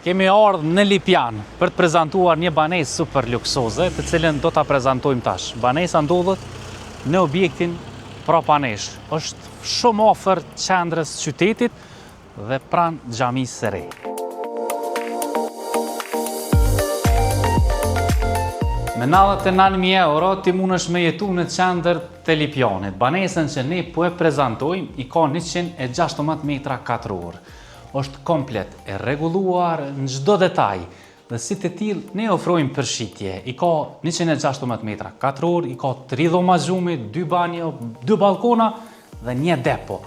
Kemi ardhur në Lipjan për të prezantuar një banesë super luksoze, të cilën do ta prezantojmë tash. Banesa ndodhet në objektin prapanesh. Është shumë afër qendrës së qytetit dhe pranë xhamisë së re. Me 99.000 euro ti mundesh me jetu në qendër të Lipjanit. Banesën që ne po e prezantojmë i ka 116 metra katror. Është komplet e rregulluar në çdo detaj dhe si të tillë ne ofrojmë përshitje. I ka 116 metra katror, i ka 3 dhoma xhumi, 2 banjo, 2 balkona dhe një depo.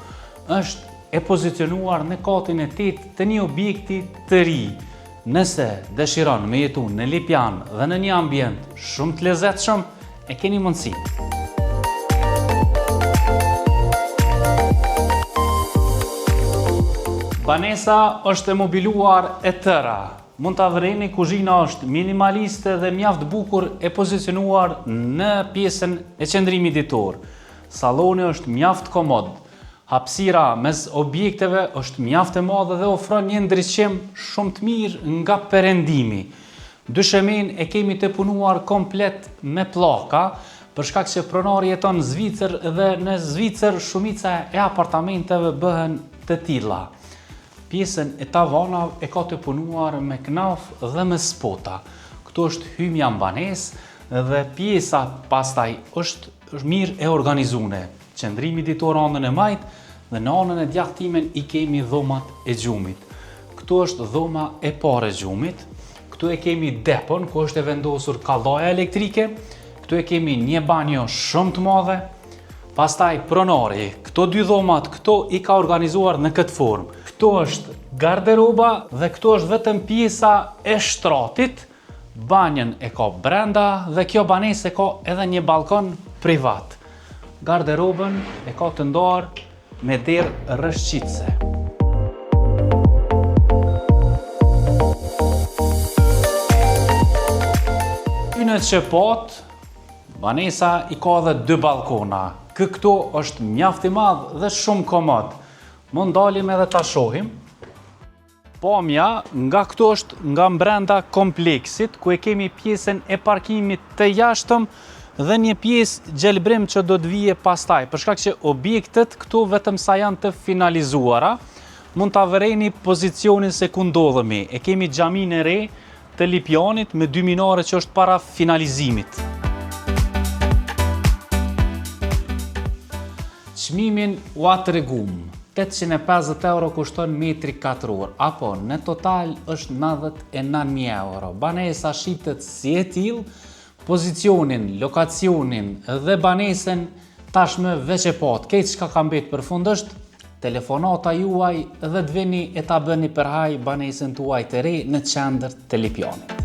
Është e pozicionuar në katin e 8 të një objekti të ri. Nëse dëshiron me jetu në Lipjan dhe në një ambient shumë të lezetshëm, e keni mundësi. Banesa është e mobiluar e tëra. Mund ta vëreni, kuzhina është minimaliste dhe mjaft bukur e pozicionuar në pjesën e qendrimit ditor. Salloni është mjaft komod. Hapësira mes objekteve është mjaft e madhe dhe ofron një ndriçim shumë të mirë nga perëndimi. Dyshemen e kemi të punuar komplet me pllaka, për shkak se pronari jeton në Zvicër dhe në Zvicër shumica e apartamenteve bëhen të tilla. Pjesën e tavanave e ka të punuar me knaf dhe me spota. Këto është hymja në banesë dhe pjesa pastaj është mirë e organizuar. Qendrimi ditor anën e majt dhe në anën e djathtimen i kemi dhomat e gjumit. Këtu është dhoma e parë e gjumit. Këtu e kemi depon ku është e vendosur kallaja elektrike. Këtu e kemi një banjo shumë të madhe. Pastaj pronari, këto 2 dhomat këto i ka organizuar në këtë formë. Këto është garderoba dhe këto është vetëm pjesa e shtratit. Banjën e ka brenda dhe kjo banesë e ka edhe një balkon privat. Garderobën e ka të ndarë me derë rreshqitse. Në çepat, banesa i ka edhe 2 balkona. Këto është mjaft i madh dhe shumë komod. Mund dalim edhe ta shohim. Pamja nga këto është nga brenda kompleksit, ku e kemi pjesën e parkimit të jashtëm dhe një pjesë gjelbrim që do të vije pastaj, për shkak që objektet këtu vetëm sa janë të finalizuara, mund ta vëreni pozicionin se ku ndodhemi. E kemi xhaminë e re të Lipjanit me 2 minare që është para finalizimit. Çmimin u tregum. 850 euro kushton metri katror, apo në total është 99.000 euro. Banesa shitet si e tillë, pozicionin, lokacionin dhe banesën tashmë veç e pat. Këtë çka ka mbet përfund është telefonata juaj dhe të vini e ta bëni përhaj banesën tuaj të re në qendër të Lipjanit.